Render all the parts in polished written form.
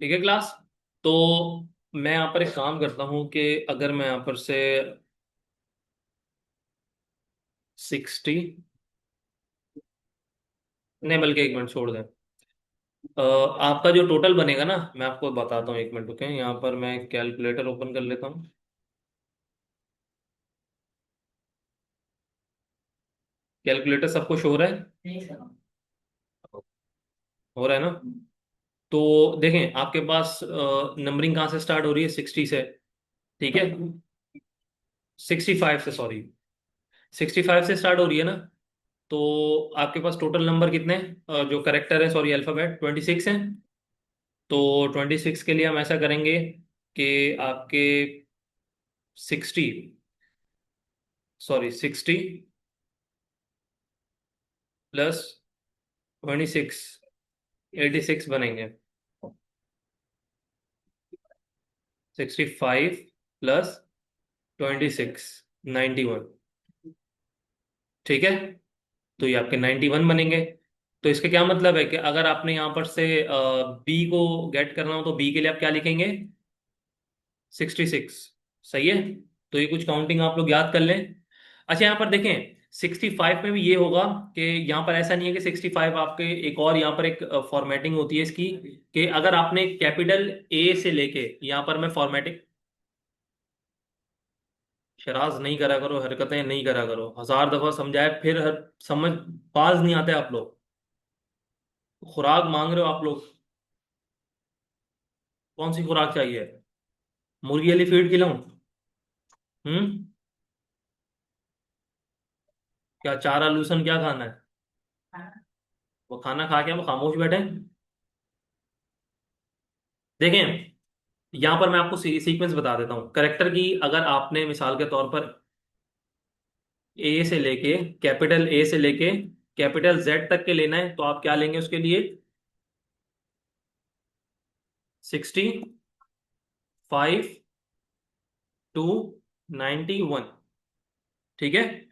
ठीक है क्लास। तो मैं यहाँ पर एक काम करता हूँ कि अगर मैं यहाँ पर से 60, नहीं बल्कि एक मिनट छोड़ दें। आपका जो टोटल बनेगा ना, मैं आपको बताता हूँ, एक मिनट रुकें, यहाँ पर मैं कैलकुलेटर ओपन कर लेता हूँ। कैलकुलेटर सबको शो हो रहा है? हो रहा है ना? तो देखें, आपके पास नंबरिंग कहाँ से स्टार्ट हो रही है? 60 से। ठीक है, 65 से, सॉरी, 65 से स्टार्ट हो रही है ना। तो आपके पास टोटल नंबर कितने हैं? जो करेक्टर है, सॉरी, अल्फाबेट 26 हैं। तो 26 के लिए हम ऐसा करेंगे कि आपके 60, सॉरी 60 प्लस 26, 86 बनेंगे। 65 प्लस 26, 91। ठीक है, तो ये आपके 91 बनेंगे। तो इसका क्या मतलब है कि अगर आपने यहाँ पर से बी को गेट करना हो तो बी के लिए आप क्या लिखेंगे? 66। सही है। तो ये कुछ काउंटिंग आप लोग याद कर लें। अच्छा, यहाँ पर देखें, 65 में भी ये होगा कि यहाँ पर ऐसा नहीं है कि 65 आपके, एक और यहाँ पर एक फॉर्मेटिंग होती है इसकी, कि अगर आपने कैपिटल ए से लेके, यहाँ पर मैं फॉर्मेटिंग, शराज नहीं करा करो, हरकतें नहीं करा करो, 1000 दफा समझाए फिर समझ बाज नहीं आते आप लोग। खुराक मांग रहे हो आप लोग। कौन सी खुराक चाहिए? मुर्गी वाली फीड खिलाऊं? हम्म। क्या चारा लूसन क्या खाना है? वो खाना खा के वो खामोश बैठे हैं। देखें, यहां पर मैं आपको सीक्वेंस बता देता हूँ करेक्टर की। अगर आपने मिसाल के तौर पर ए से लेके, कैपिटल ए से लेके कैपिटल जेड तक के लेना है, तो आप क्या लेंगे उसके लिए? 65 टू 91। ठीक है,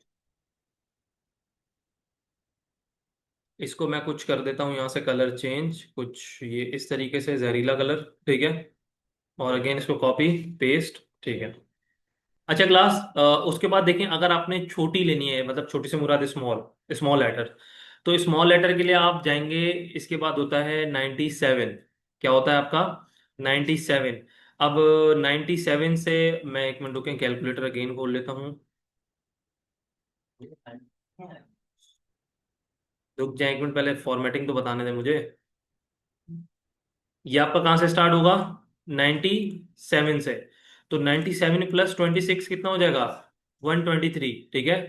इसको मैं कुछ कर देता हूँ यहाँ से, कलर चेंज कुछ ये इस तरीके से, जहरीला कलर। ठीक है, और अगेन इसको कॉपी पेस्ट। ठीक है। अच्छा क्लास, उसके बाद देखें, अगर आपने छोटी लेनी है, मतलब छोटी से मुराद स्मॉल, स्मॉल लेटर, तो स्मॉल लेटर के लिए आप जाएंगे, इसके बाद होता है 97। क्या होता है आपका? 97। अब 97 से, मैं एक मिनट रुकें, कैलकुलेटर अगेन खोल लेता हूँ। रुक जाए एक मिनट, पहले फॉर्मेटिंग तो बताने दें मुझे। ये आपका कहाँ से स्टार्ट होगा? 97 से। तो 97 प्लस 26 कितना हो जाएगा? 123। ठीक है,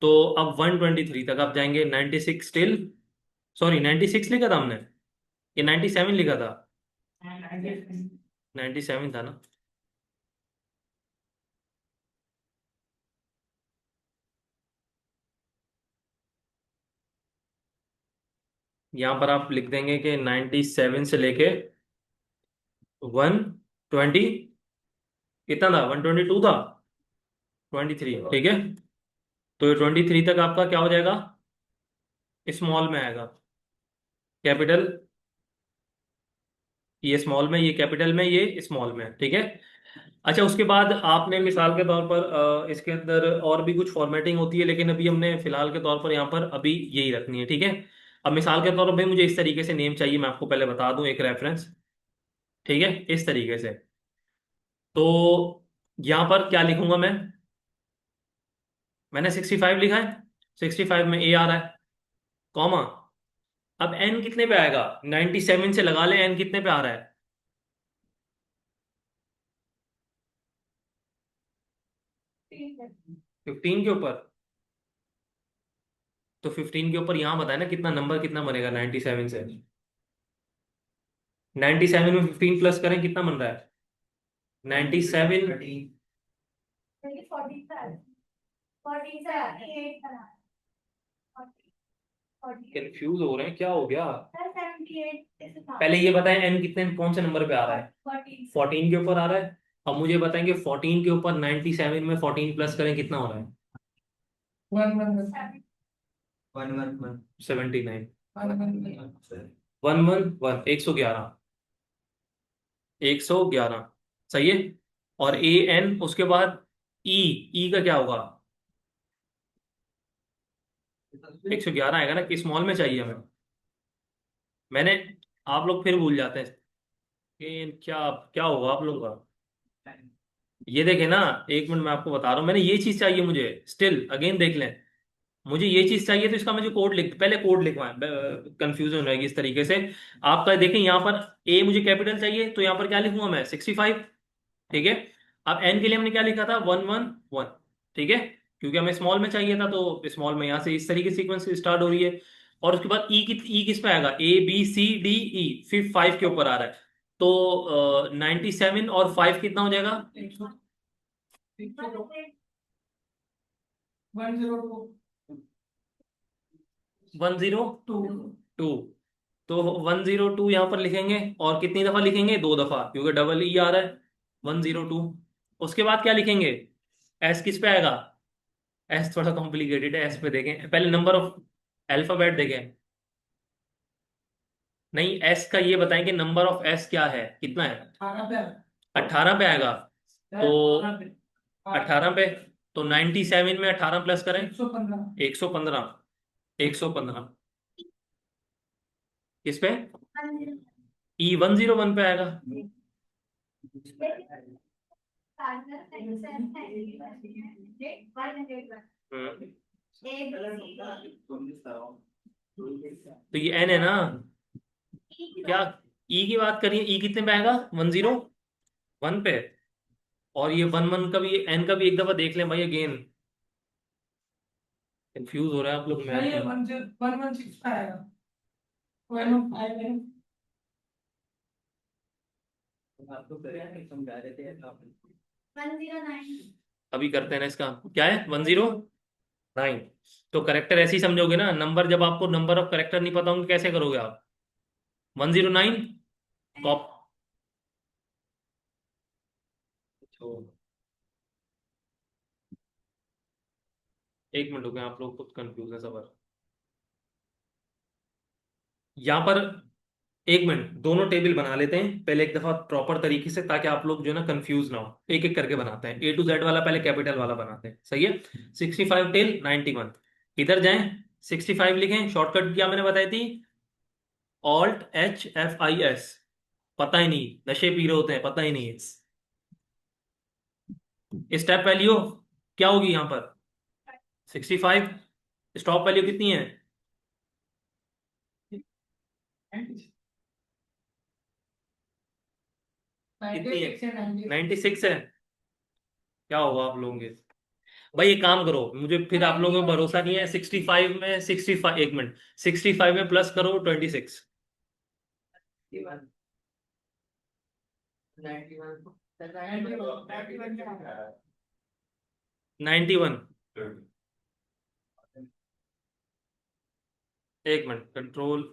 तो अब 123 तक आप जाएंगे। 96 स्टिल, सॉरी 96 लिखा था हमने, ये 97 लिखा था। 97 था ना? यहाँ पर आप लिख देंगे कि 97 से लेके 120, कितना था? 122 था, 23। ठीक है, तो ये 23 तक आपका क्या हो जाएगा? स्मॉल में आएगा। कैपिटल, ये स्मॉल में, ये कैपिटल में, ये स्मॉल में। ठीक है। अच्छा, उसके बाद आपने मिसाल के तौर पर इसके अंदर और भी कुछ फॉर्मेटिंग होती है, लेकिन अभी हमने फिलहाल के तौर पर यहाँ पर अभी यही रखनी है। ठीक है। अब मिसाल के तौर पर मुझे इस तरीके से नेम चाहिए, मैं आपको पहले बता दूं एक रेफरेंस। ठीक है, इस तरीके से। तो यहाँ पर क्या लिखूंगा मैं? मैंने 65 लिखा है, 65 में ए आ रहा है, कॉमा। अब एन कितने पे आएगा? 97 से लगा ले, एन कितने पे आ रहा है? 15 के ऊपर। तो 15 के ऊपर यहाँ बताए ना कितना नंबर, कितना बनेगा 97 से? 97 में 15 प्लस करें, कितना बन रहा है? 97। कंफ्यूज हो रहे हैं, क्या हो गया? पहले ये बताएं, एन कितने, कौन से नंबर पे आ रहा है? 14 के ऊपर आ रहा है। अब मुझे बताएंगे 14 के ऊपर 97 में 14 प्लस करें, कितना हो रहा है? 79। 111, 111। 111। सही है। और AN उसके बाद ई, ई का क्या होगा? 111 आएगा ना, कि स्मॉल में चाहिए हमें? मैंने, आप लोग फिर भूल जाते हैं कि क्या क्या होगा आप लोगों का। ये देखे ना, एक मिनट मैं आपको बता रहा हूँ, मैंने ये चीज चाहिए मुझे, स्टिल अगेन देख लें। मुझे ये चीज चाहिए तो इसका मुझे कोड लिख, पहले कोड लिखवाएं, कंफ्यूजन रहेगी इस तरीके से। आपका देखें यहाँ पर ए मुझे कैपिटल चाहिए, तो यहाँ पर क्या लिखूंगा मैं? 65। ठीक है। अब एन के लिए हमने क्या लिखा था? 111। ठीक है। क्योंकि हमें स्मॉल में चाहिए था, तो स्मॉल में यहाँ से इस तरीके सीक्वेंस स्टार्ट हो रही है। और उसके बाद ई किस पे आएगा? ABCDE, फिर 5 के ऊपर आ रहा है। तो 97 और 5 कितना हो जाएगा? 102। तो 102 यहाँ पर लिखेंगे, और कितनी दफा लिखेंगे? 2 दफा, क्योंकि डबल ई आ रहा है। 102। उसके बाद क्या लिखेंगे? एस किस पे आएगा? एस थोड़ा कॉम्प्लिकेटेड है, एस पे देखें पहले, नंबर ऑफ अल्फाबेट देखें। नहीं, एस का ये बताएं कि नंबर ऑफ एस क्या है, कितना है? 18 पे आएगा। तो 18 पे, तो 97 में 18 प्लस करें। 115। 115 किस पे? E101 पे आएगा। हम्म। तो ये एन है ना? क्या ई की बात करिए, ई कितने पे आएगा? 101 पे। और ये 11 का भी, एन का भी एक दफा देख लें भाई अगेन। कंफ्यूज हो रहा है आप लोग, मैं नहीं, 116 आएगा। अभी करते हैं ना इसका, क्या है? 109। तो करेक्टर ऐसे ही समझोगे ना, नंबर, जब आपको नंबर ऑफ करेक्टर नहीं पता होंगे कैसे करोगे आप? 109 कॉप। एक मिनट हो गया, आप लोग खुद कंफ्यूज है सबर। यहाँ पर एक मिनट, दोनों टेबल बना लेते हैं पहले एक दफा प्रॉपर तरीके से, ताकि आप लोग जो है ना कंफ्यूज ना हो। एक एक करके बनाते हैं, A to Z वाला पहले कैपिटल वाला बनाते हैं, सही है। 65 टिल 91। इधर जाएं, 65 लिखें, शॉर्टकट क्या मैंने बताई थी? Alt HFIS। पता ही नहीं, नशे पी रहे होते हैं, पता ही नहीं है। स्टेप वैल्यू क्या होगी यहाँ पर? 65। स्टॉप वैल्यू कितनी है? कितनी है? 96 है। क्या होगा आप लोगों के? भाई एक काम करो, मुझे फिर आप लोगों को भरोसा नहीं है। 65 में 65, एक मिनट, 65 में प्लस करो 26। 91। एक मिनट, कंट्रोल,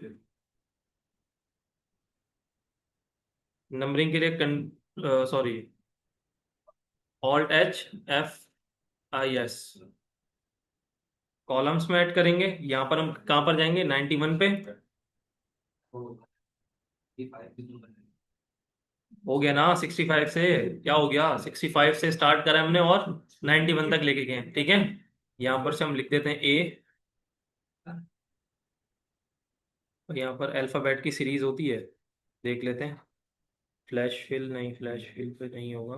नंबरिंग के लिए सॉरी, Alt HFIS, कॉलम्स में ऐड करेंगे। यहाँ पर हम कहाँ पर जाएंगे? 91 पे। हो गया ना 65 से? क्या हो गया? 65 से स्टार्ट करा हमने, और 91 तक लेके गए, ठीक है। यहाँ पर से हम लिख देते हैं ए। और यहाँ पर अल्फाबेट की सीरीज होती है, देख लेते हैं। फ्लैश फिल नहीं, फ्लैश फिल पे नहीं होगा।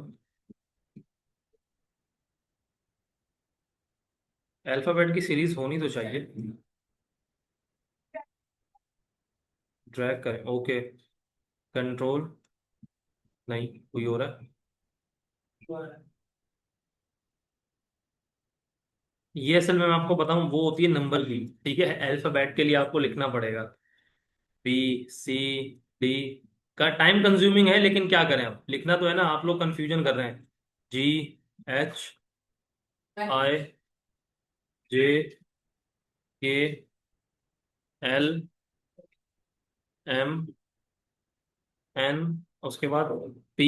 अल्फाबेट की सीरीज होनी तो चाहिए। ड्रैग करें, ओके। कंट्रोल, नहीं कोई हो रहा है। ये असल में मैं आपको बताऊं, वो होती है नंबर की, ठीक है। अल्फाबेट के लिए आपको लिखना पड़ेगा, BCD। का टाइम कंज्यूमिंग है, लेकिन क्या करें, अब लिखना तो है ना। आप लोग कंफ्यूजन कर रहे हैं। GHIJKLMN, उसके बाद P।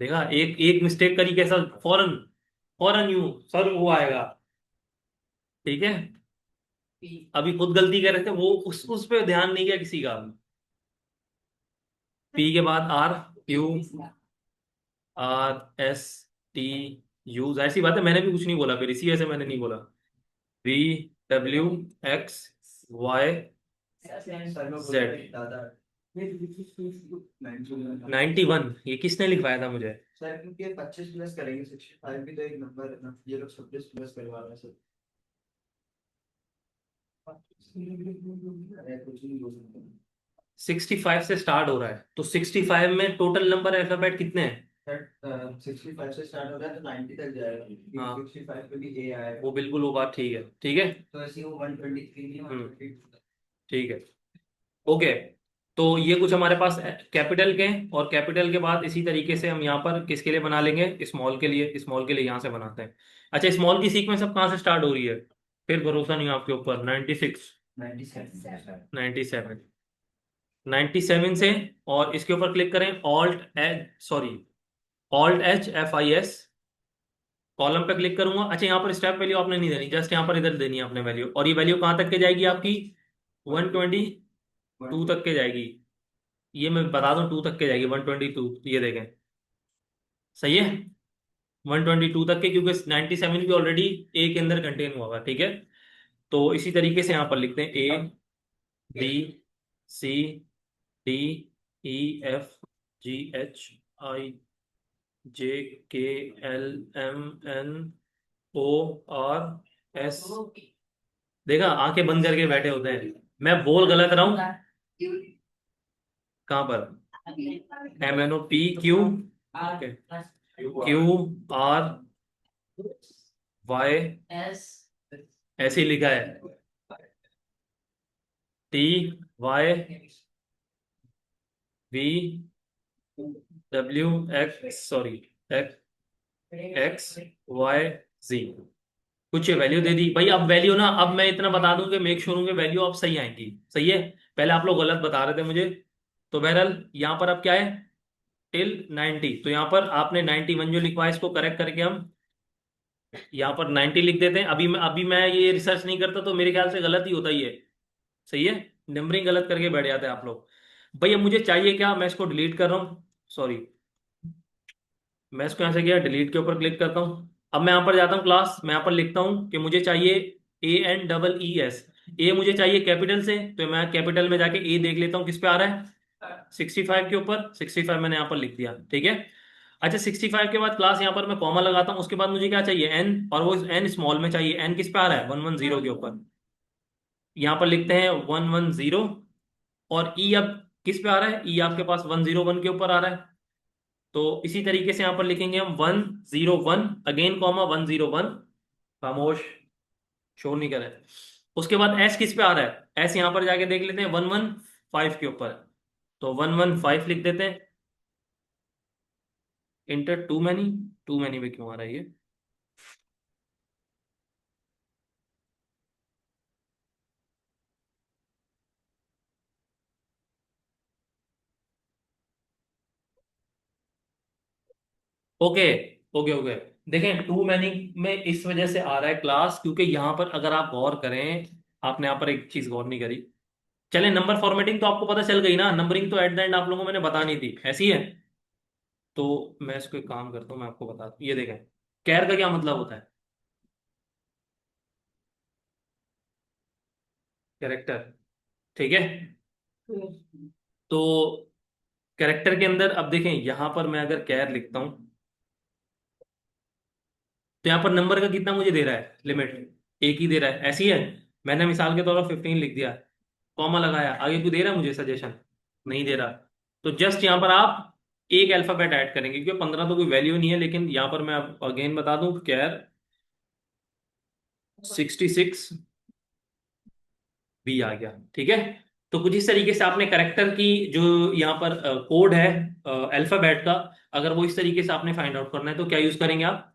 देखा, एक एक मिस्टेक करी, कैसा फौरन, फौरन यूं सर वो आएगा। ठीक है। अभी खुद गलती कर रहे थे वो, उस पे ध्यान नहीं गया किसी का। पी के बाद R, Q, R, S, T, U. जाहिर सी बात है, मैंने भी कुछ नहीं बोला, फिर इसी वजह से मैंने नहीं बोला। V, W, X, Y, Z. 91, ये किसने लिखवाया था मुझे? सर क्योंकि 25 प्लस करेंगे, 65 भी तो एक नंबर है ना, ये लोग 26 प्लस करवा रहे हैं सर। अरे कुछ नहीं बोल सकते 65 से स्टार्ट हो रहा है, तो 65 में टोटल नंबर अल्फाबेट कितने हैं? सर। 65 से स्टार्ट हो रहा है तो 90 तक जाएगा, हाँ, 65 पे भी ए आएगा। वो बिल्कुल वो बात ठीक है, ठीक है। तो ऐसे ही वो 123 नहीं, हम्म, 122। ठीक है। ओके, तो ये कुछ हमारे पास कैपिटल के हैं, और कैपिटल के बाद इसी तरीके से हम यहाँ पर किसके लिए बना लेंगे? स्मॉल के लिए। स्मॉल के लिए यहाँ से बनाते हैं। अच्छा, स्मॉल की सीक्वेंस अब कहाँ से स्टार्ट हो रही है? फिर भरोसा नहीं आपके ऊपर। 96, 97। 97, 97 से, और इसके ऊपर क्लिक करें, alt H, sorry, alt H F I S, column पे क्लिक करूंगा। अच्छा, यहाँ पर स्टेप वैल्यू आपने नहीं देनी, जस्ट यहाँ पर इधर देनी है आपने वैल्यू, और ये वैल्यू कहाँ तक के जाएगी आपकी? 122 तक के जाएगी। ये मैं बता दूं, 2 तक के जाएगी, 122, ये देखें, सही है। 122 तक के, क्योंकि 97 भी ऑलरेडी ए के अंदर कंटेन हुआ हुआ है, ठीक है। तो इसी तरीके से यहाँ पर लिखते हैं, A, B, C, D, E, F, G, H, I, J, K, L, M, N, O, R, S. देखा, आंखें बंद करके बैठे होते हैं। मैं बोल गलत रहा हूँ? कहाँ पर? M, N, O, P, Q, Q, R, Y, ऐसे ही लिखा है, T, Y, V, W, X, sorry, X, X, Y, G. कुछ वैल्यू दे दी भाई। अब वैल्यू ना, अब मैं इतना बता दूं कि मेक श्योर हूं कि वैल्यू अब सही आएंगी, सही है। पहले आप लोग गलत बता रहे थे मुझे। तो बहरहाल यहाँ पर अब क्या है? टिल 90। तो यहाँ पर आपने 91 जो लिखवा है, इसको करेक्ट करके हम यहाँ पर 90 लिख देते हैं। अभी मैं ये रिसर्च नहीं करता, तो मेरे ख्याल से गलत ही होता ही है, सही है। नंबरिंग गलत करके बैठ जाते हैं आप लोग। भाई अब मुझे चाहिए क्या? मैं इसको डिलीट कर रहा हूँ, सॉरी, मैं इसको यहाँ से गया, डिलीट के ऊपर क्लिक करता हूँ। अब मैं यहाँ पर जाता हूँ क्लास, मैं यहाँ पर लिखता हूँ कि मुझे चाहिए ANEES। ए मुझे चाहिए कैपिटल से, तो मैं कैपिटल में जाके ए देख लेता हूँ किस पे आ रहा है, 65 के ऊपर। 65 मैंने यहाँ पर लिख दिया, ठीक है। अच्छा, 65 के बाद क्लास, यहाँ पर मैं कॉमा लगाता हूँ। उसके बाद मुझे क्या चाहिए? एन, और वो एन स्मॉल में चाहिए। एन किस पे आ रहा है? 110 के ऊपर। यहाँ पर लिखते हैं 110। और ई अब किस पे आ रहा है? ई आपके पास 101 के ऊपर आ रहा है। तो इसी तरीके से यहां पर लिखेंगे हम 101, अगेन कॉमा 101। खामोश, शो नहीं करे। उसके बाद एस किस पे आ रहा है? एस यहां पर जाके देख लेते हैं, 115 के ऊपर। तो 115 लिख देते हैं। Enter too many, too many में क्यों आ रहा है ये? Okay, okay, okay. देखें, टू मैनी में इस वजह से आ रहा है क्लास, क्योंकि यहां पर अगर आप गौर करें, आपने यहाँ पर एक चीज गौर नहीं करी। चले, नंबर फॉर्मेटिंग तो आपको पता चल गई ना, नंबरिंग तो एट द एंड आप लोगों को मैंने बतानी थी, ऐसी है। तो मैं इसको एक काम करता हूँ, मैं आपको बता दूं, ये देखें, कैर का क्या मतलब होता है? कैरेक्टर, ठीक है। तो कैरेक्टर के अंदर अब देखें, यहां पर मैं अगर कैर लिखता हूं, तो यहाँ पर नंबर का कितना मुझे दे रहा है लिमिट? एक ही दे रहा है, ऐसी है। मैंने मिसाल के तौर पर 15 लिख दिया, कॉमा लगाया, आगे कोई दे रहा है मुझे सजेशन? नहीं दे रहा। तो जस्ट यहाँ पर आप एक अल्फाबेट ऐड करेंगे, क्योंकि 15 तो कोई वैल्यू नहीं है। लेकिन यहाँ पर मैं अगेन बता दूं, कैर 66 भी आ गया, ठीक है। तो कुछ इस तरीके से आपने करेक्टर की जो यहाँ पर कोड है अल्फाबेट का, अगर वो इस तरीके से आपने फाइंड आउट करना है, तो क्या यूज करेंगे आप?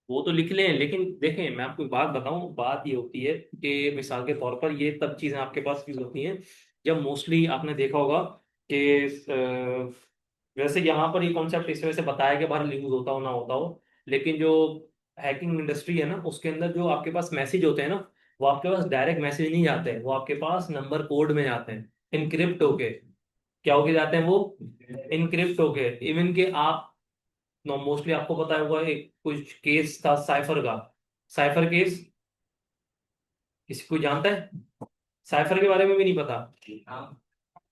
वो तो लिख लें, लेकिन देखें, मैं आपको एक बात बताऊं, बात ये होती है कि मिसाल के तौर पर ये तब चीज़ें आपके पास यूज होती हैं जब मोस्टली आपने देखा होगा कि वैसे यहाँ पर ये कॉन्सेप्ट इस वजह से बताया कि बाहर यूज होता हो ना होता हो, लेकिन जो हैकिंग इंडस्ट्री है ना, उसके अंदर जो आपके पास मैसेज होते हैं ना, वो आपके पास डायरेक्ट मैसेज नहीं जाते हैं, वो आपके पास नंबर कोड में जाते हैं, इनक्रिप्ट होके। क्या होके जाते हैं वो? इनक्रिप्ट होके। इवन के आप मोस्टली आपको पता होगा, एक कुछ केस था साइफर का। साइफर केस किसी को जानता है? साइफर के बारे में भी नहीं पता?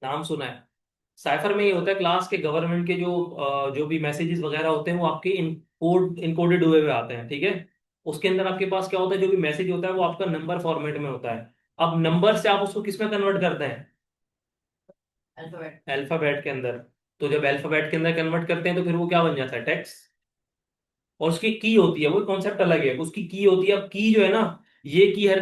नाम सुना है। साइफर में ये होता है, क्लास के गवर्नमेंट के जो भी मैसेजेस वगैरह होते हैं वो आपके इनकोडेड हुए हुए आते हैं, ठीक है। उसके अंदर आपके पास क्या होता है, जो भी मैसेज होता है वो आपका नंबर फॉर्मेट में होता है। अब नंबर से आप उसको किस में कन्वर्ट करते हैं? अल्फाबेट। अल्फाबेट के अंदर। तो जब अल्फाबेट के अंदर कन्वर्ट करते हैं तो फिर वो क्या बन जाता है? टेक्स्ट। और उसकी की होती है, वो कॉन्सेप्ट अलग है, उसकी की होती है। अब की जो है ना, ये की हर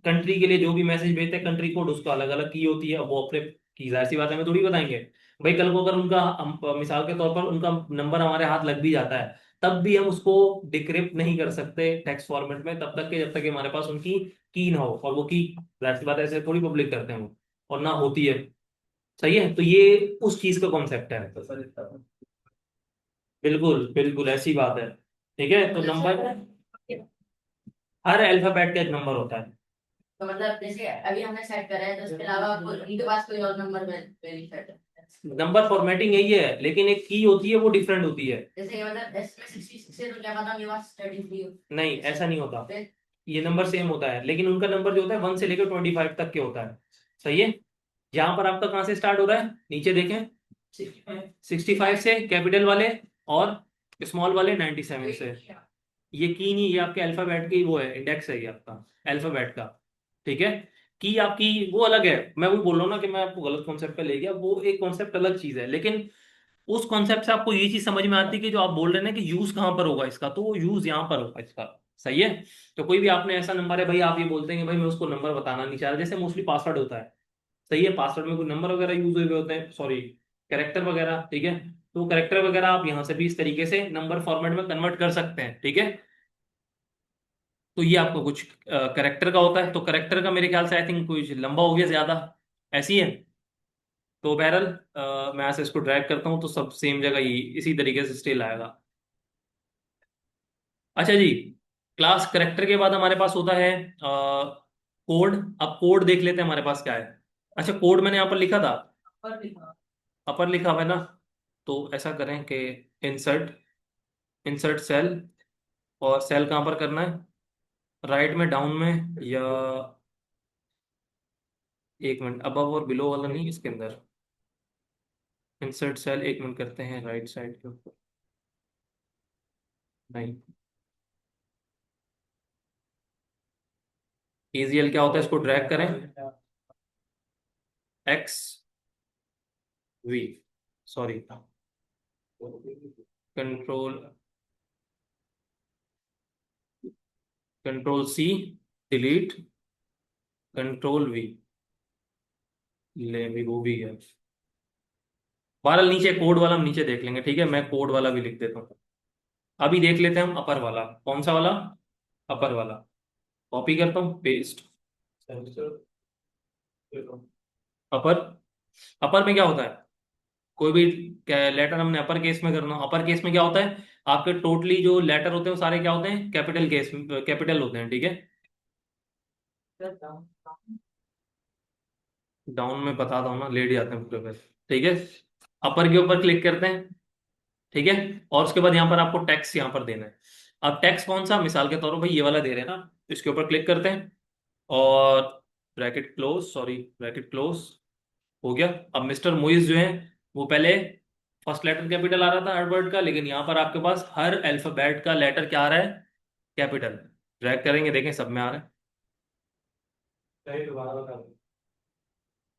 कंट्री के लिए जो भी मैसेज भेजते हैं कंट्री कोड उसका अलग अलग की होती है। अब वो अपने की, जाहिर सी बात है, हमें थोड़ी बताएंगे। भाई कल को अगर उनका मिसाल के तौर पर उनका नंबर हमारे हाथ लग भी जाता है, तब भी हम उसको डिक्रिप्ट नहीं कर सकते टेक्स्ट फॉर्मेट में, तब तक के जब तक कि हमारे पास उनकी की ना हो। और वो की, जाहिर सी बात है, ऐसे थोड़ी पब्लिक करते हैं वो, और ना होती है। सही है, तो ये उस चीज का कॉन्सेप्ट है। बिल्कुल बिल्कुल ऐसी बात है। ठीक है, तो नंबर, हर अल्फाबेट का एक नंबर होता है। तो मतलब जैसे अभी हमने सेट करा है तो उसके अलावा इनके पास कोई और नंबर वेरी सेट है। नंबर फॉर्मेटिंग यही है, लेकिन एक की होती है वो डिफरेंट होती है। जैसे कि मतलब इसमें 66 है तो क्या पता मेरे पास 33 हो। नहीं, ऐसा नहीं होता। फिर ये नंबर सेम होता है, लेकिन उनका नंबर जो होता है 1 से लेकर 25 तक के होता है। सही है। यहाँ पर आपका कहाँ से स्टार्ट हो रहा है, नीचे देखें। 65 से कैपिटल वाले, और स्मॉल वाले 97 से। ये की नहीं, ये आपके अल्फाबेट की वो है, इंडेक्स है ये आपका अल्फाबेट का। ठीक है। की आपकी वो अलग है। मैं वो बोल रहा हूँ ना कि मैं आपको गलत कॉन्सेप्ट पे ले गया, वो एक कॉन्सेप्ट अलग चीज है, लेकिन उस कॉन्सेप्ट से आपको ये चीज समझ में आती है कि जो आप बोल रहे हैं ना कि यूज कहाँ पर होगा इसका, तो वो यूज यहाँ पर होगा इसका। सही है। तो कोई भी आपने ऐसा नंबर है भाई, आप ये बोलते हैं कि भाई मैं उसको नंबर बताना नहीं चाह रहा, जैसे मोस्टली पासवर्ड होता है। सही है, पासवर्ड में कोई नंबर वगैरह यूज हुए हुए होते हैं, सॉरी, कैरेक्टर वगैरह, ठीक है। तो कैरेक्टर वगैरह आप यहाँ से भी इस तरीके से नंबर फॉर्मेट में कन्वर्ट कर सकते हैं, ठीक है। तो ये आपको कुछ करेक्टर का होता है, तो करेक्टर का मेरे ख्याल से आई थिंक कुछ लंबा हो गया ज्यादा, ऐसी है। तो बहरहाल मैं ऐसे इसको ड्रैग करता हूँ तो सब सेम जगह ही इसी तरीके से स्टिल आएगा। अच्छा जी, क्लास करेक्टर के बाद हमारे पास होता है कोड। अब कोड देख लेते हैं हमारे पास क्या है। अच्छा, कोड मैंने यहाँ पर लिखा था, अपर लिखा हुआ है ना। तो ऐसा करें कि इंसर्ट, इंसर्ट सेल, और सेल कहाँ पर करना है, राइट में, डाउन में, या एक मिनट, अबव और बिलो वाला नहीं, इसके अंदर इंसर्ट सेल, एक मिनट करते हैं राइट साइड के ऊपर। नहीं, EZL क्या होता है, इसको ड्रैग करें, X V, sorry, control, control C, delete, control V, ले भी वो भी है। बहरहाल नीचे कोड वाला हम नीचे देख लेंगे, ठीक है, मैं कोड वाला भी लिख देता हूँ। अभी देख लेते हैं हम अपर वाला, कौन सा वाला, अपर वाला। कॉपी करता हूँ, पेस्ट, अपर। अपर में क्या होता है, कोई भी लेटर हमने अपर केस में करना, अपर केस में क्या होता है, आपके टोटली जो लेटर होते हैं वो सारे क्या होते हैं, कैपिटल केस, कैपिटल होते हैं, ठीक है। डाउन में बताता हूँ ना, लेट जाते हैं पूरे पे। ठीक है, अपर के ऊपर क्लिक करते हैं, ठीक है। और उसके बाद यहाँ पर आपको टैक्स यहाँ पर देना है। अब टैक्स कौन सा, मिसाल के तौर पर भाई ये वाला दे रहे हैं ना, इसके ऊपर क्लिक करते हैं, और bracket close, sorry, bracket close, हो गया। अब मिस्टर मोइस जो है, वो पहले फर्स्ट लेटर कैपिटल आ रहा था हर वर्ड का, लेकिन यहाँ पर आपके पास हर अल्फाबेट का लेटर क्या आ रहा है, कैपिटल। ड्रैग करेंगे, देखें सब में आ रहा है। सही, दोबारा बता दें,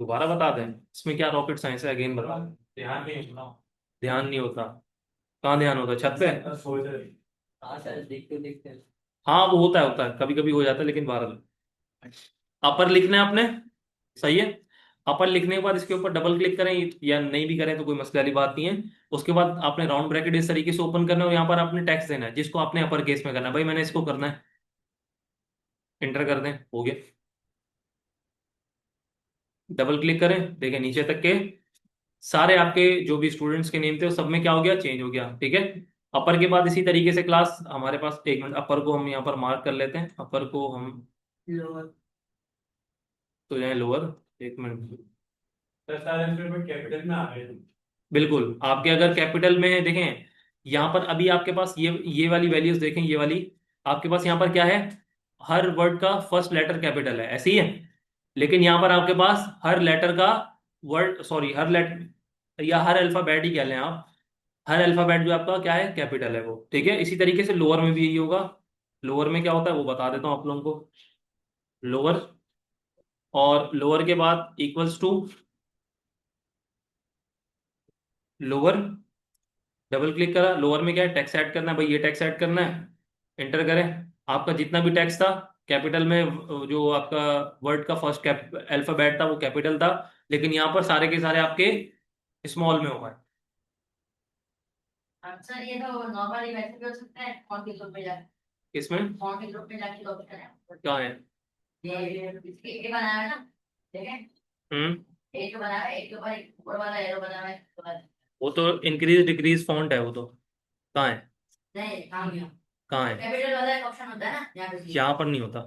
दोबारा बता दें, इसमें क्या रॉकेट साइंस है, अगेन बता दें। ध्यान नहीं होता, ध्यान नहीं होता। कहाँ ध्यान होता है, छत पे? हाँ सर, देखते देखते। हाँ वो होता है कभी कभी हो जाता है, लेकिन बहरहाल अपर लिखना है आपने। सही है। अपर लिखने के बाद इसके ऊपर डबल क्लिक करें, या नहीं भी करें तो कोई मसले वाली बात नहीं है। उसके बाद आपने राउंड ब्रैकेट इस तरीके से ओपन करना है, और यहाँ पर आपने टेक्स्ट देना है जिसको आपने अपर केस में करना है। भाई मैंने इसको करना है, इंटर कर दें, हो गया। डबल क्लिक करें, देखें नीचे तक के सारे आपके जो भी स्टूडेंट्स के नेम थे वो सब में क्या हो गया, चेंज हो गया, ठीक है। अपर के बाद इसी तरीके से क्लास हमारे पास, एक मिनट, अपर को हम यहाँ पर मार्क कर लेते हैं, अपर को हम तो यहाँ लोअर, एक मिनट। तो सारे में कैपिटल में आ गए। बिल्कुल, आपके अगर कैपिटल में देखें, यहाँ पर अभी आपके पास ये वाली वैल्यूज देखें, ये वाली आपके पास यहाँ पर क्या है, हर वर्ड का फर्स्ट लेटर कैपिटल है, ऐसे ही है। लेकिन यहाँ पर आपके पास हर लेटर का वर्ड, सॉरी हर लेटर या हर अल्फाबेट ही कह लें आप, हर अल्फाबेट जो आपका क्या है, कैपिटल है वो, ठीक है। इसी तरीके से लोअर में भी यही होगा। लोअर में क्या होता है वो बता देता हूँ आप लोगों को। लोअर, और लोअर के बाद equals to, lower, double click करा, लोअर में क्या है, टेक्स्ट ऐड करना है भाई, ये टेक्स्ट ऐड करना है, एंटर करें। आपका जितना भी टेक्स्ट था कैपिटल में, जो आपका वर्ड का फर्स्ट अल्फाबेट था वो कैपिटल था, लेकिन यहाँ पर सारे के सारे आपके स्मॉल में हुआ है। सर ये तो नॉर्मली वैसे भी हो सकता है, फॉन्ट के ग्रुप में जाके, इसमें फॉन्ट के ग्रुप में जाके कॉपी करें। क्या है? ये बनाया है ना, ठीक है। हम्म। एक तो बनाया है, एक के ऊपर एक ऊपर वाला एरो बना हुआ है वो तो इंक्रीज डिक्रीज फॉन्ट है, वो तो कहाँ है? नहीं काम नहीं, कहाँ है? कैपिटल वाला एक ऑप्शन होता है ना यहाँ पे, यहाँ पर नहीं होता।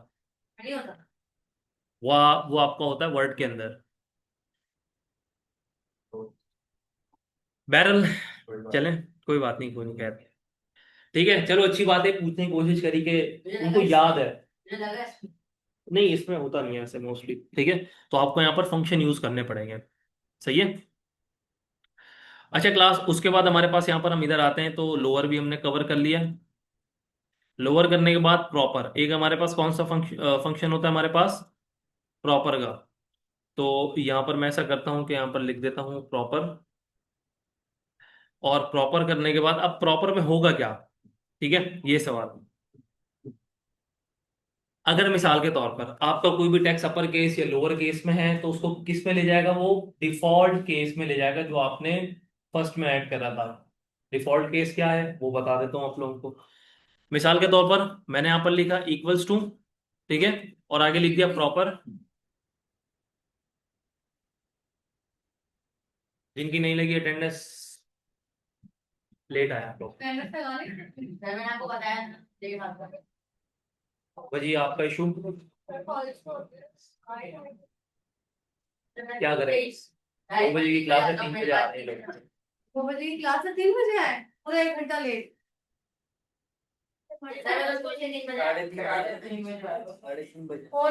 नहीं होता। वो आपका होता है वर्ड के अंदर। बहरल, चलें, कोई बात नहीं, कोई नहीं, खैर ठीक है, चलो अच्छी बात है, पूछने की कोशिश करी कि मुझे उनको लगा याद है। मुझे लगा नहीं, इसमें होता नहीं है ऐसे मोस्टली, ठीक है। तो आपको यहाँ पर फंक्शन यूज करने पड़ेंगे, सही है। अच्छा क्लास, उसके बाद हमारे पास यहाँ पर हम इधर आते हैं, तो लोअर भी हमने कवर कर लिया। लोअर करने के बाद प्रॉपर, एक हमारे पास कौन सा फंक्शन होता है हमारे पास, प्रॉपर का। तो यहाँ पर मैं ऐसा करता हूँ कि यहाँ पर लिख देता हूँ प्रॉपर, और प्रॉपर करने के बाद अब प्रॉपर में होगा क्या, ठीक है, ये सवाल। अगर मिसाल के तौर पर आपका कोई भी टेक्स्ट अपर केस या लोअर केस में है, तो उसको किस में ले जाएगा, वो डिफॉल्ट केस में ले जाएगा जो आपने फर्स्ट में ऐड करा था। डिफॉल्ट केस क्या है वो बता देता हूँ आप लोगों को। मिसाल के तौर पर मैंने यहाँ पर लिखा इक्वल्स टू, ठीक है, और आगे लिख दिया प्रॉपर। जिनकी नहीं लगी अटेंडेंस, लेट आया आप लोग। मैंने आपको बताया था, लेकिन आपको वही आपका इशू, क्या करें, 2 बजे की क्लास है, 3 बजे आ रहे हैं लोग। 2 बजे की क्लास है, 3 बजे आए, पूरा 1 घंटा लेट। कौन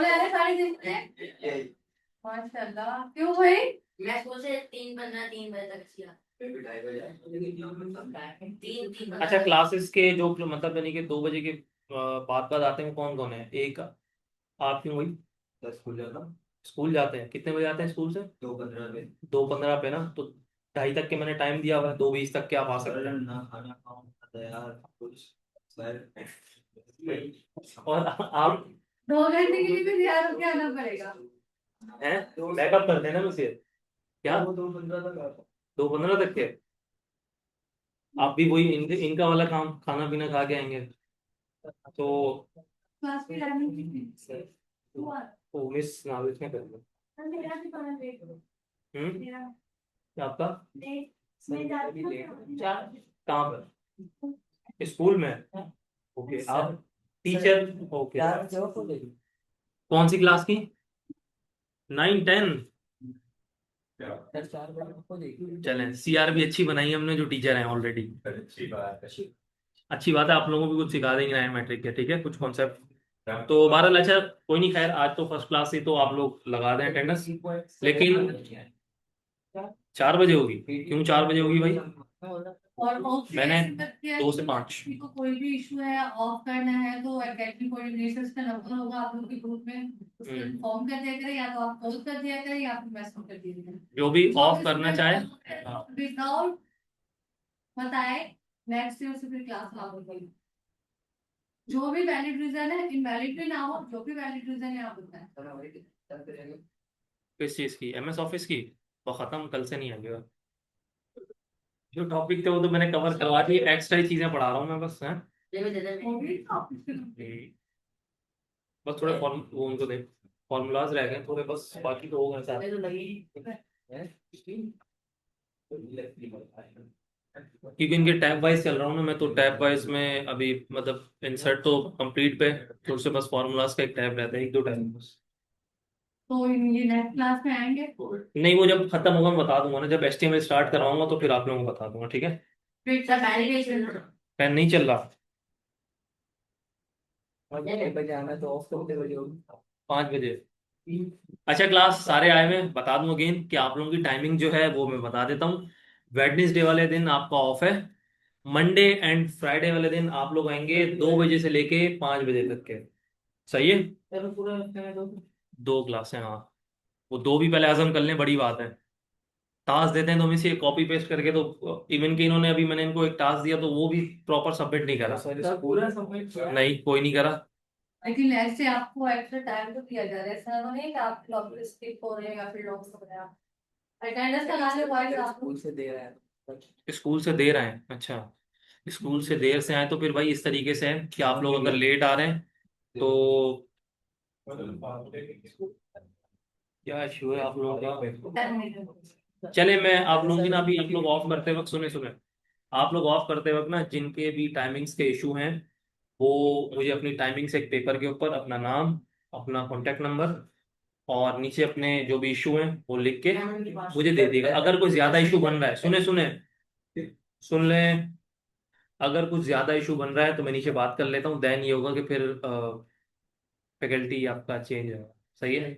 है 3:30 बजे? माशाल्लाह, क्यों भाई? मैं स्कूल से 3:15 3 बजे तक सिया। 3 3 अच्छा, क्लासेस के जो मतलब यानी कि 2 बजे के बाद आते हैं, कौन कौन है? एक आप क्यों वही, स्कूल जाता, स्कूल जाते हैं, कितने बजे आते हैं स्कूल से? 2:15 पे। 2:15 पे ना, तो 2:30 तक के मैंने टाइम दिया हुआ है, 2:20 तक के आप आ सकते हैं ना, खाना खाओ यार कुछ और आप 2 घंटे के लिए भी तैयार होके आना पड़ेगा। हैं, बैकअप कर देना मुझे, क्या 2:15 तक के, आप भी वही इनका वाला काम, खाना पीना खा के आएंगे तो। क्लास की टाइमिंग ओ मिस नाविक ने कर दिया। क्या आपका, कहाँ पर, स्कूल में? ओके, आप टीचर, ओके। कौन सी क्लास की, 9 10? चलें, सीआर भी अच्छी बनाई है हमने, जो टीचर हैं ऑलरेडी। अच्छी बात है। अच्छी बात है, आप लोगों को भी कुछ सिखा देंगे नया मैट्रिक के, ठीक है, कुछ कॉन्सेप्ट। तो 12 अच्छा, कोई नहीं, खैर आज तो फर्स्ट क्लास से तो आप लोग लगा दें अटेंडेंस, लेकिन 4 बजे होगी, क्यों 4 बजे होगी भाई? और मैंने 2 से 5। को कोई भी इशू है, ऑफ करना है, तो एकेडमी कोऑर्डिनेटर्स का नंबर होगा आप लोग के ग्रुप में, उसको इन्फॉर्म कर दिया करें, या तो आप कॉल कर दिया करें या फिर मैसेज कर दिया करें। जो भी ऑफ करना चाहे, विदाउट बताए नेक्स्ट ईयर से फिर क्लास लागू होगी। जो भी वैलिड रीजन है, इनवैलिड भी ना हो, जो भी वैलिड रीजन है आप बताएं। किस चीज़ की, एमएस ऑफिस की? वो ख़त्म, कल से नहीं आएगा। जो टॉपिक थे वो तो मैंने कवर करवा दिए, एक्स्ट्रा ही चीज़ें पढ़ा रहा हूँ मैं बस, हैं। बस थोड़े फॉर्म वो उनको दे, फॉर्मूलाज रह गए थोड़े बस, बाकी तो हो गए सारे। क्योंकि इनके टैब वाइज चल रहा हूँ ना मैं, तो टैब वाइज में अभी मतलब इंसर्ट तो कंप्लीट पे, तो उससे बस फॉर्मूलाज का एक टैब रहता है, एक दो टैब बस। तो ये नेक्स्ट क्लास में आएंगे? नहीं, वो जब खत्म होगा मैं बता दूंगा ना, जब एचटीएमएल स्टार्ट करवाऊंगा तो फिर आप लोगों को बता दूंगा, ठीक है। फिर इतना पहले कैसे चल रहा फैन नहीं चल रहा। मुझे बजे आना तो ऑफ करते बजे 5 बजे। अच्छा क्लास सारे आए हुए हैं, बता दूं अगेन कि आप लोगों की टाइमिंग जो है वो मैं बता देता हूँ। वेडनेसडे वाले दिन आपका ऑफ है। मंडे एंड फ्राइडे वाले दिन आप लोग आएंगे 2 बजे से लेके 5 बजे तक के। सही है। चलो पूरा हफ्ते में दो। 2 क्लासें, हाँ। वो दो भी पहले हजम कर लें, बड़ी बात है। टास्क देते हैं तो हमें से कॉपी पेस्ट करके, तो इवन कि इन्होंने अभी मैंने इनको एक टास्क दिया तो वो भी प्रॉपर सबमिट नहीं करा। सॉरी पूरा सबमिट किया। नहीं, कोई नहीं करा। लेकिन ऐसे आपको एक्स्ट्रा टाइम तो दिया जा रहा है, ऐसा तो नहीं कि आप लॉग स्किप हो रहे हैं या फिर लॉग हो रहे हैं। अटेंडेंस का नाम वाइज आप स्कूल से दे रहा है। स्कूल से देर आए, अच्छा। स्कूल से देर से आए तो फिर भाई इस तरीके से है कि आप लोग अगर लेट आ रहे हैं तो क्या इशू है आप लोगों का। चले, मैं आप लोगों की ना अभी आप लोग ऑफ करते वक्त, सुने सुने, आप लोग ऑफ करते वक्त ना जिनके भी टाइमिंग्स के इशू हैं वो मुझे अपनी टाइमिंग से एक पेपर के ऊपर अपना नाम, अपना कॉन्टैक्ट नंबर और नीचे अपने जो भी इशू हैं वो लिख के मुझे दे दिएगा। अगर कोई ज्यादा इशू बन रहा है, सुने सुने, सुन लें, अगर कुछ ज्यादा इशू बन रहा है तो मैं नीचे बात कर लेता हूँ, देन ये होगा कि फिर फैकल्टी आपका चेंज है। सही है।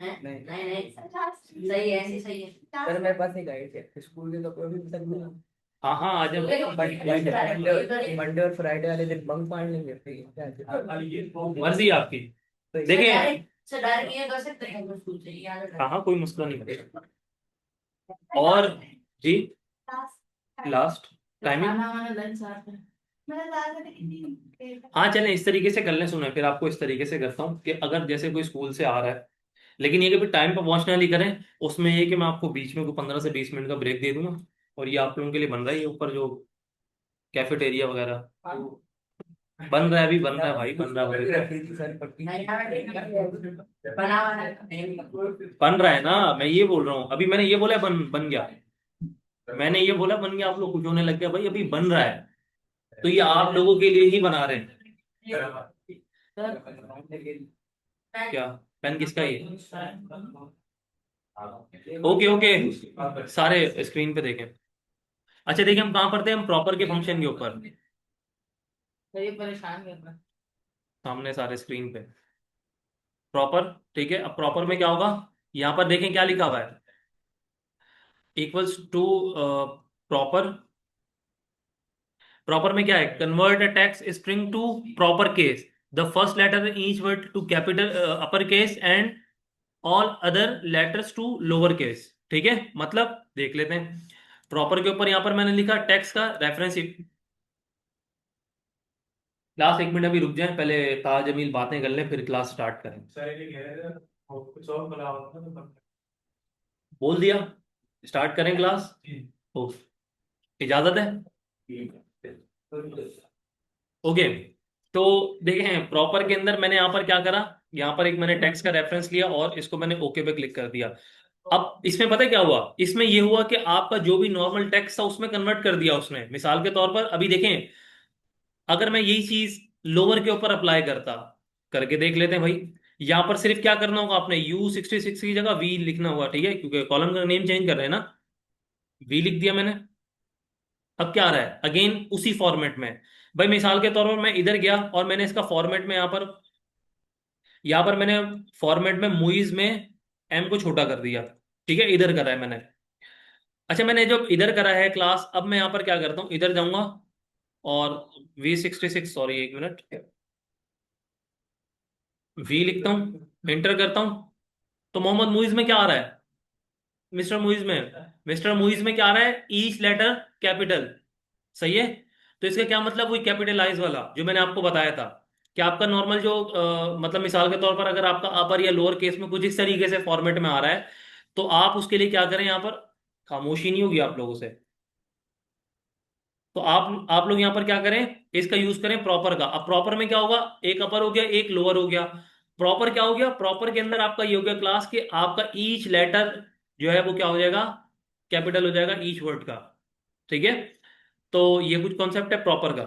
नहीं नहीं नहीं सही है, ऐसे सही है। सर मेरे पास एक गाइड है स्कूल के कपड़े भी तक नहीं। हाँ हाँ, आ जाओ। मंडे और फ्राइडे वाले दिन बंक मार लेंगे मर्जी है आपकी। देखिए, सर डायरेक्ट ये कर सकते हैं अगर स्कूल से याद है। हाँ हाँ, कोई मसला नहीं है। और जी, लास्ट टाइमिंग, खाना वाना लंच साथ में मैंने दाल में कितनी हाँ चलें इस तरीके से कर लें। सुने, फिर आपको इस तरीके से करता हूँ कि अगर जैसे कोई स्कूल से आ रहा है, लेकिन ये कि भी टाइम पर पहुंचना नहीं करें, उसमें ये कि मैं आपको बीच में को 15 से 20 मिनट का ब्रेक दे दूंगा। और ये आप लोगों के लिए बन रहा है, ये ऊपर जो कैफेटेरिया वगैरह बन रहा है, अभी बन रहा है भाई, बन रहा है, बना बना बन रहा है ना। मैं ये बोल रहा हूँ, अभी मैंने ये बोला बन बन गया, मैंने ये बोला बन गया, आप लोग कुछ होने लग गया भाई, अभी बन रहा है। तो ये आप लोगों के लिए ही बना रहे हैं। क्या, पेन किसका है ये? ओके ओके, सारे स्क्रीन पे देखें। अच्छा देखिए, हम कहाँ पर थे, हम प्रॉपर के फंक्शन के ऊपर, ये परेशान कर रहा है। सामने सारे स्क्रीन पे प्रॉपर। ठीक है, अब प्रॉपर में क्या होगा, यहाँ पर देखें क्या लिखा हुआ है, इक्वल्स टू प्रॉपर। प्रॉपर में क्या है, convert a text string to proper case, the first letter in each word to capital upper case and all other letters to lower case. ठीक है, मतलब देख लेते हैं। प्रॉपर के ऊपर यहाँ पर मैंने लिखा टेक्स्ट का रेफरेंस। क्लास 1 मिनट अभी रुक जाए, पहले ताज जमील बातें कर लें फिर क्लास स्टार्ट करें। सर ये कह रहे थे और कुछ और बना होगा तो बोल दिया, स्टार्ट करें क्लास। ओ, इजाजत है। ओके, तो देखें प्रॉपर के अंदर मैंने यहाँ पर क्या करा, यहाँ पर एक मैंने टेक्स्ट का रेफरेंस लिया और इसको मैंने ओके पे क्लिक कर दिया। अब इसमें पता है क्या हुआ, इसमें ये हुआ कि आपका जो भी नॉर्मल टेक्स्ट था उसमें कन्वर्ट कर दिया उसने। मिसाल के तौर पर अभी देखें, अगर मैं यही चीज लोअर के ऊपर अप्लाई करता, करके देख लेते हैं भाई। यहां पर सिर्फ क्या करना होगा, आपने U66 की जगह वी लिखना होगा, ठीक है, क्योंकि कॉलम का नेम चेंज कर रहे हैं ना। वी लिख दिया मैंने। अब क्या आ रहा है, अगेन उसी फॉर्मेट में। भाई मिसाल के तौर पर मैं इधर गया और मैंने इसका फॉर्मेट में यहाँ पर मैंने फॉर्मेट में मुइज में एम को छोटा कर दिया। ठीक है, इधर करा है मैंने। अच्छा, मैंने जो इधर करा है क्लास, अब मैं यहाँ पर क्या करता हूँ, इधर जाऊंगा और V66, सॉरी एक मिनट, वी लिखता हूँ, एंटर करता हूँ, तो मोहम्मद मुइज में क्या आ रहा है, मिस्टर मुइज में क्या आ रहा है, ईच लेटर कैपिटल। सही है। तो इसका क्या मतलब, वही कैपिटलाइज वाला जो मैंने आपको बताया था कि आपका नॉर्मल जो मतलब मिसाल के तौर पर अगर आपका अपर या लोअर केस में कुछ इस तरीके से फॉर्मेट में आ रहा है, तो आप उसके लिए क्या करें, यहाँ पर खामोशी नहीं होगी आप लोगों से। तो आप लोग यहाँ पर क्या करें, इसका यूज करें प्रॉपर का। अब प्रॉपर में क्या होगा, एक अपर हो गया एक लोअर हो गया। प्रॉपर क्या हो गया, प्रॉपर के अंदर आपका ये हो गया क्लास कि आपका ईच लेटर जो है वो क्या हो जाएगा, कैपिटल हो जाएगा ईच वर्ड का। ठीक है। तो ये कुछ कॉन्सेप्ट है प्रॉपर का।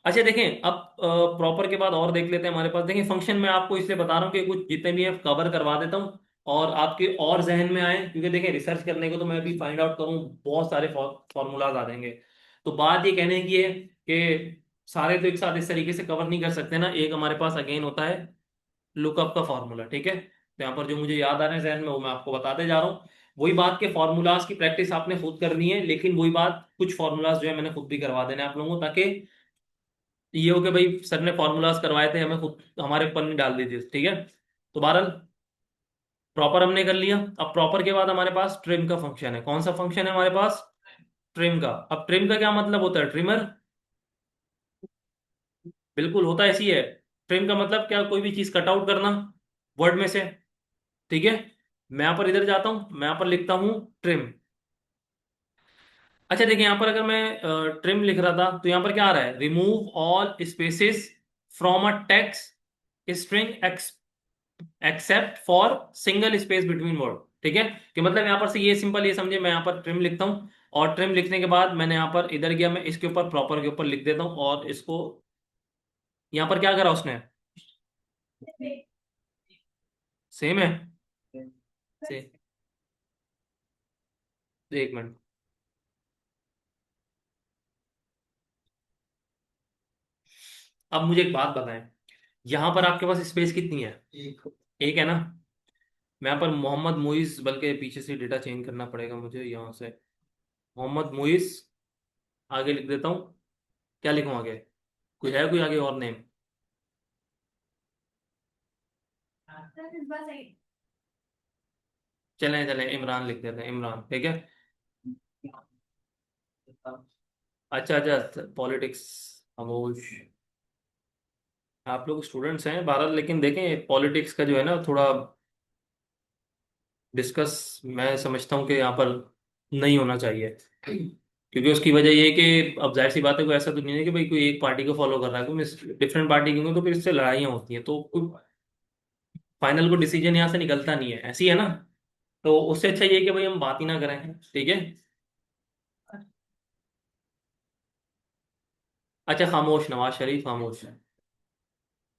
अच्छा देखें, अब प्रॉपर के बाद और देख लेते हैं हमारे पास। देखें फंक्शन में आपको इसलिए बता रहा हूँ कि कुछ जितने भी है कवर करवा देता हूँ और आपके और जहन में आए, क्योंकि देखें रिसर्च करने को तो मैं अभी फाइंड आउट करूँ बहुत सारे फॉर्मूलाज आ जाएंगे। तो बात ये कहने की है कि सारे तो एक साथ इस तरीके से कवर नहीं कर सकते ना। एक हमारे पास अगेन होता है लुकअप का फॉर्मूला, ठीक है। तो यहाँ पर जो मुझे याद आ रहे हैं जहन में वो मैं आपको बताते जा रहा हूँ। वही बात के फॉर्मूलाज की प्रैक्टिस आपने खुद करनी है, लेकिन वही बात कुछ फॉर्मूलाज जो है मैंने खुद भी करवा देने हैं आप लोगों को, ताकि ये हो कि भाई सर ने फॉर्मूलाज करवाए थे, हमें खुद हमारे ऊपर नहीं डाल दीजिए, ठीक है। तो बहरहाल प्रॉपर हमने कर लिया। अब प्रॉपर के बाद हमारे पास ट्रिम का फंक्शन है। कौन सा फंक्शन है हमारे पास? ट्रिम का। अब ट्रिम का क्या मतलब होता है? ट्रिमर। बिल्कुल होता ऐसी है। ट्रिम का मतलब क्या? कोई भी चीज कट आउट करना वर्ड में से, ठीक है। मैं यहाँ पर इधर जाता हूँ, मैं यहाँ पर लिखता हूँ ट्रिम। अच्छा देखिए, यहाँ पर अगर मैं ट्रिम लिख रहा था तो यहाँ पर क्या आ रहा है? Remove all spaces from a text string except for single space between word, ठीक है। कि मतलब यहाँ पर से ये सिंपल ये समझे, मैं यहाँ पर ट्रिम लिखता हूँ और ट्रिम लिखने के बाद मैंने यहाँ पर इधर गया, मैं इसके ऊपर प्रॉपर के ऊपर लिख देता हूँ और इसको यहाँ पर क्या करा उसने? सेम है। से एक मिनट। अब मुझे एक बात बताएं, यहाँ पर आपके पास स्पेस कितनी है? एक है ना। मैं यहाँ पर मोहम्मद मुइज, बल्कि पीछे से डेटा चेंज करना पड़ेगा मुझे यहाँ से। मोहम्मद मुइज आगे लिख देता हूँ। क्या लिखूँ आगे? कोई है कोई आगे और नेम? चलें चलें, इमरान लिख देते हैं, इमरान, ठीक है। अच्छा अच्छा, पॉलिटिक्स। खामोश। आप लोग स्टूडेंट्स हैं भारत, लेकिन देखें पॉलिटिक्स का जो है ना थोड़ा डिस्कस मैं समझता हूँ कि यहाँ पर नहीं होना चाहिए, क्योंकि उसकी वजह ये है कि अब जाहिर सी बात है, कोई ऐसा तो नहीं है कि भाई कोई एक पार्टी को फॉलो कर रहा है, कोई डिफरेंट पार्टी की होंगी तो फिर इससे लड़ाइयाँ होती हैं, तो कोई फाइनल को डिसीजन यहाँ से निकलता नहीं है, ऐसी है ना। तो उससे अच्छा ये है कि भाई हम बात ही ना करें, ठीक है। अच्छा खामोश, नवाज शरीफ खामोश।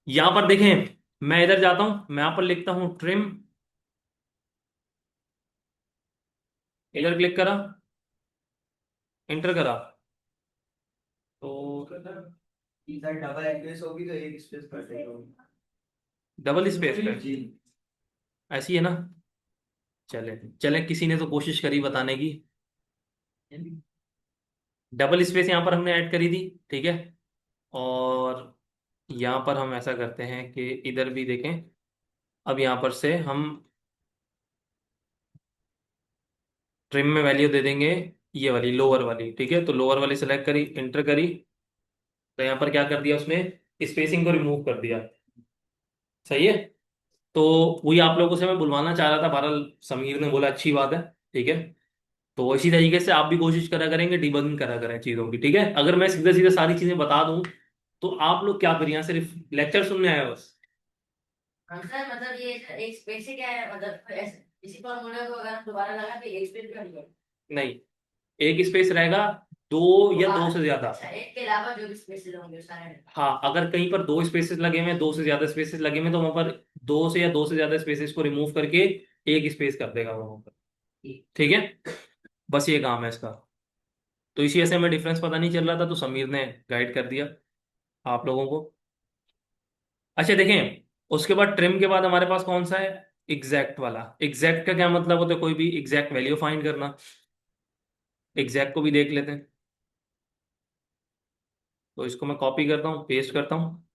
यहाँ पर देखें, मैं इधर जाता हूँ, मैं यहाँ पर लिखता हूँ ट्रिम। इधर क्लिक करा, इंटर करा, तो इधर डबल एंट्रीज होगी तो एक स्पेस कर देगा। डबल स्पेस पे जी। ऐसी है ना। चले चले, किसी ने तो कोशिश करी बताने की। डबल स्पेस यहाँ पर हमने ऐड करी थी, ठीक है। और यहाँ पर हम ऐसा करते हैं कि इधर भी देखें। अब यहाँ पर से हम ट्रिम में वैल्यू दे देंगे ये वाली, लोअर वाली, ठीक है। तो लोअर वाली सेलेक्ट करी, इंटर करी, तो यहाँ पर क्या कर दिया उसने? स्पेसिंग को रिमूव कर दिया। सही है। तो वही आप लोगों से मैं बुलवाना चाह रहा था, बहरहाल समीर ने बोला अच्छी बात है, ठीक है। तो इसी तरीके से आप भी कोशिश करा करेंगे, डिबगिंग करा करें चीज़ों की, ठीक है। अगर मैं सीधे सीधे सारी चीज़ें बता दूं तो आप लोग क्या करिए? यहाँ सिर्फ लेक्चर सुनने आए हो बस? आंसर मतलब ये एक स्पेस ही क्या है, मतलब ऐसे इसी फॉर्मूले को अगर हम दोबारा लगा तो एक स्पेस कर लिया। नहीं, एक स्पेस रहेगा, दो या दो से ज्यादा। अच्छा, एक के अलावा जो भी स्पेसेस होंगे सारे। हाँ, अगर कहीं पर दो स्पेसेस लगे हुए हैं, दो से ज्यादा स्पेसेस लगे हुए हैं, तो वहां पर दो से या दो से ज्यादा स्पेसेस को रिमूव करके एक स्पेस कर देगा वहां पर, ठीक है। बस ये काम है इसका। तो इसी वजह से हमें डिफरेंस पता नहीं चल रहा था, तो समीर ने गाइड कर दिया आप लोगों को। अच्छा देखें, उसके बाद ट्रिम के बाद हमारे पास कौन सा है? एग्जैक्ट वाला। एग्जैक्ट का क्या मतलब होता है? कोई भी एग्जैक्ट वैल्यू फाइंड करना। एग्जैक्ट को भी देख लेते हैं। तो इसको मैं कॉपी करता हूँ, पेस्ट करता हूँ,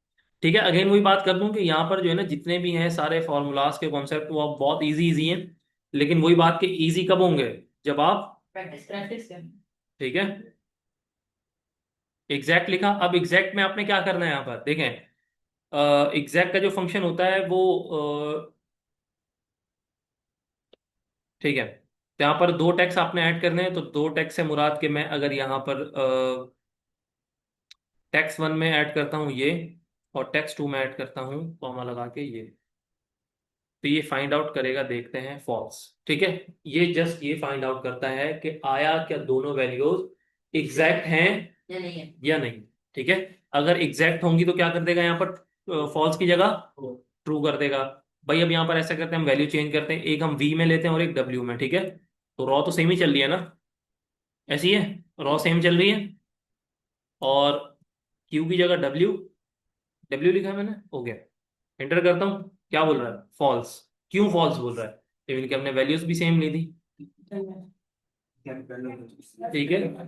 ठीक है। अगेन वही बात कर दूं कि यहाँ पर जो है ना जितने भी हैं सारे फॉर्मूलाज के कॉन्सेप्ट वो बहुत इजी इजी हैं, लेकिन वही बात कि इजी कब होंगे? जब आप प्रैक्टिस प्रैक्टिस कर। ठीक है। एग्जैक्ट लिखा। अब एग्जैक्ट में आपने क्या करना है? यहाँ पर देखें, एग्जैक्ट का जो फंक्शन होता है वो ठीक है। तो यहाँ पर दो टैक्स आपने ऐड करने हैं, तो दो टैक्स से मुराद के मैं अगर यहाँ पर टैक्स वन में ऐड करता हूँ ये, और टैक्स टू में ऐड करता हूँ कॉमा लगा के ये, तो ये फाइंड आउट करेगा, देखते हैं, फॉल्स, ठीक है। ये जस्ट ये फाइंड आउट करता है कि आया क्या दोनों वैल्यूज एग्जैक्ट हैं या नहीं है। या नहीं। ठीक है, अगर एग्जैक्ट होंगी तो क्या कर देगा यहाँ पर, फॉल्स की जगह ट्रू कर देगा। भाई अब यहाँ पर ऐसा करते हैं, हम वैल्यू चेंज करते हैं, एक हम वी में लेते हैं और एक डब्ल्यू में। ठीक है, तो रॉ तो सेम ही चल रही है ना, ऐसी है, रॉ सेम चल रही है। और क्यू की जगह डब्ल्यू, डब्ल्यू लिखा है मैंने, हो गया। एंटर करता हूँ, क्या बोल रहा है, फॉल्स। क्यों फॉल्स बोल रहा है, इवन कि हमने वैल्यूज भी सेम ली थी। ठीक है,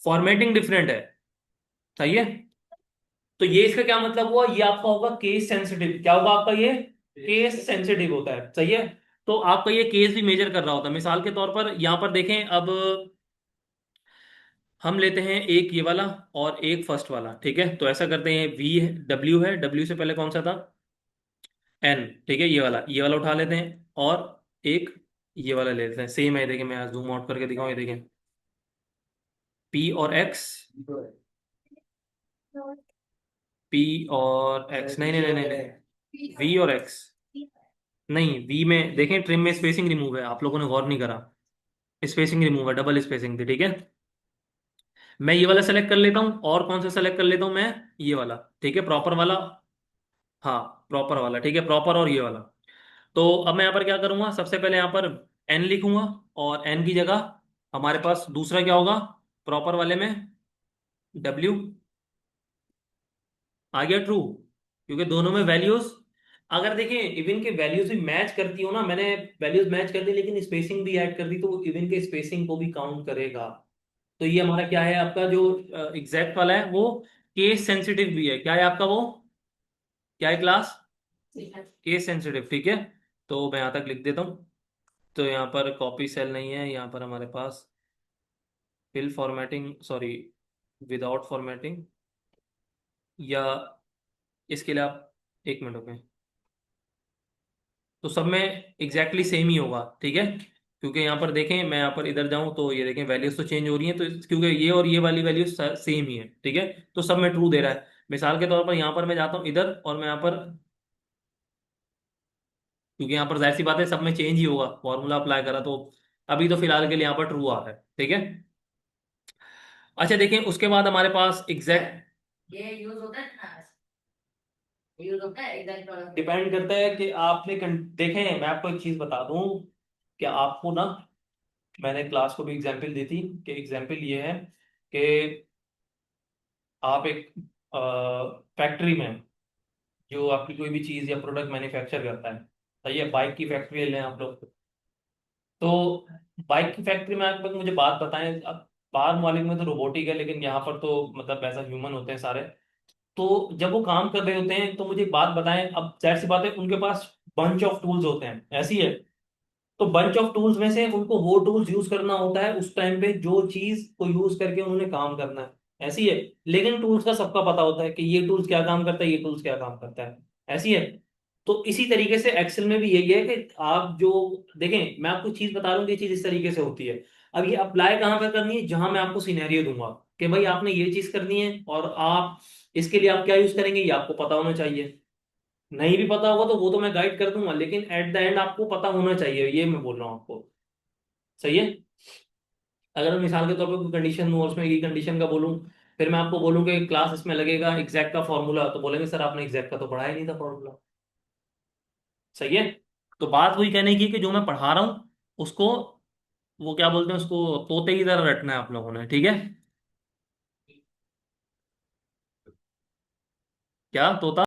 फॉर्मेटिंग डिफरेंट है, सही है। तो ये इसका क्या मतलब हुआ, ये आपका होगा केस सेंसिटिव। क्या होगा आपका ये, केस सेंसिटिव होता है, सही है। तो आपका ये केस भी मेजर कर रहा होता है। मिसाल के तौर पर यहां पर देखें, अब हम लेते हैं एक ये वाला और एक फर्स्ट वाला। ठीक है, तो ऐसा करते हैं, वी है, डब्ल्यू है, डब्ल्यू से पहले कौन सा था, एन। ठीक है, ये वाला उठा लेते हैं, और एक ये वाला ले लेते हैं, सेम है। देखें, मैं जूम आउट करके दिखाऊं, ये देखें, पी और एक्स, पी और एक्स, नहीं नहीं नहीं नहीं, वी और एक्स, नहीं, वी में देखें, ट्रिम में स्पेसिंग रिमूव है, आप लोगों ने गौर नहीं करा, स्पेसिंग रिमूव है, डबल स्पेसिंग थी। ठीक है, मैं ये वाला सेलेक्ट कर लेता हूँ, और कौन सा सेलेक्ट कर लेता हूँ मैं, ये वाला। ठीक है, प्रॉपर वाला, हाँ, प्रॉपर वाला। ठीक है, प्रॉपर और ये वाला। तो अब मैं यहाँ पर क्या करूंगा, सबसे पहले यहाँ पर एन लिखूंगा, और एन की जगह हमारे पास दूसरा क्या होगा, प्रॉपर वाले में डब्ल्यू। आ गया ट्रू, क्योंकि दोनों में वैल्यूज, अगर देखें इवन के वैल्यूज भी मैच करती हो ना, मैंने वैल्यूज मैच कर दी लेकिन स्पेसिंग भी ऐड कर दी, तो इवन के स्पेसिंग को भी काउंट करेगा। तो ये हमारा क्या है, आपका जो एग्जैक्ट वाला है वो केस सेंसिटिव भी है। क्या है आपका वो, क्या है क्लास, केस सेंसिटिव। ठीक है, तो मैं यहाँ तक लिख देता हूँ। तो यहाँ पर कॉपी सेल नहीं है, यहाँ पर हमारे पास fill formatting, sorry, without formatting, या इसके लिए आप एक मिनट रुकें, तो सब में एग्जैक्टली सेम ही होगा। ठीक है, क्योंकि यहाँ पर देखें, मैं यहाँ पर इधर जाऊं तो ये देखें वैल्यूज तो चेंज हो रही हैं, तो क्योंकि ये और ये वाली वैल्यूज सेम ही है। ठीक है, तो सब में ट्रू दे रहा है। मिसाल के तौर पर यहाँ पर मैं जाता हूँ इधर, और मैं यहाँ पर, क्योंकि यहाँ पर जाहिर सी बात है सब में चेंज ही होगा, फॉर्मूला अप्लाई करा तो अभी तो फिलहाल के लिए यहाँ पर ट्रू आ रहा है। ठीक है, अच्छा देखें, उसके बाद हमारे पास एग्जैक्ट, ये यूज होता है ना, यूज होता है एग्जैक्ट वाला। डिपेंड करता है कि आपने देखें, मैं आपको एक चीज बता दूं कि आपको ना, मैंने क्लास को भी एग्जाम्पल दी थी, कि एग्जाम्पल ये है कि आप एक फैक्ट्री में, जो आपकी कोई भी चीज़ या प्रोडक्ट मैन्युफैक्चर करता है, सही है, बाइक की फैक्ट्री ले लें आप लोग। तो बाइक की फैक्ट्री में आप मुझे बात बताएं, अब बाहर मालिक में तो रोबोटिक है, लेकिन यहाँ पर तो मतलब ऐसा ह्यूमन होते हैं सारे। तो जब वो काम कर रहे होते हैं तो मुझे एक बात बताएं, अब जाहिर सी बात है उनके पास बंच ऑफ टूल्स होते हैं, ऐसी है। तो बंच ऑफ टूल्स में से उनको वो टूल्स यूज करना होता है उस टाइम पे जो चीज को यूज करके उन्होंने काम करना है, ऐसी है। लेकिन टूल्स का सबका पता होता है कि ये टूल्स क्या काम करता है, ये टूल्स क्या काम करता है, ऐसी है। तो इसी तरीके से एक्सेल में भी यही है कि आप जो, देखें मैं आपको चीज बता रहा हूँ, ये चीज इस तरीके से होती है। अब ये अप्लाई कहाँ पर करनी है, जहां मैं आपको सिनेरियो दूंगा कि भाई आपने ये चीज करनी है, और आप इसके लिए आप क्या यूज करेंगे, ये आपको पता होना चाहिए। नहीं भी पता होगा तो वो तो मैं गाइड कर दूंगा, लेकिन एट द एंड आपको पता होना चाहिए, ये मैं बोल रहा हूँ आपको, सही है। अगर मैं मिसाल के तौर पर कोई कंडीशन दूँ और उसमें ये कंडीशन का बोलूँ, फिर मैं आपको बोलूँ कि क्लास इसमें लगेगा एग्जैक्ट का फॉर्मूला, तो बोलेंगे सर आपने एग्जैक्ट का तो पढ़ाया ही नहीं था फॉर्मूला, सही है। तो बात वही कहने की कि जो मैं पढ़ा रहा हूँ उसको, वो क्या बोलते हैं उसको, तोते की तरह रटना है आप लोगों ने। ठीक है, क्या तोता,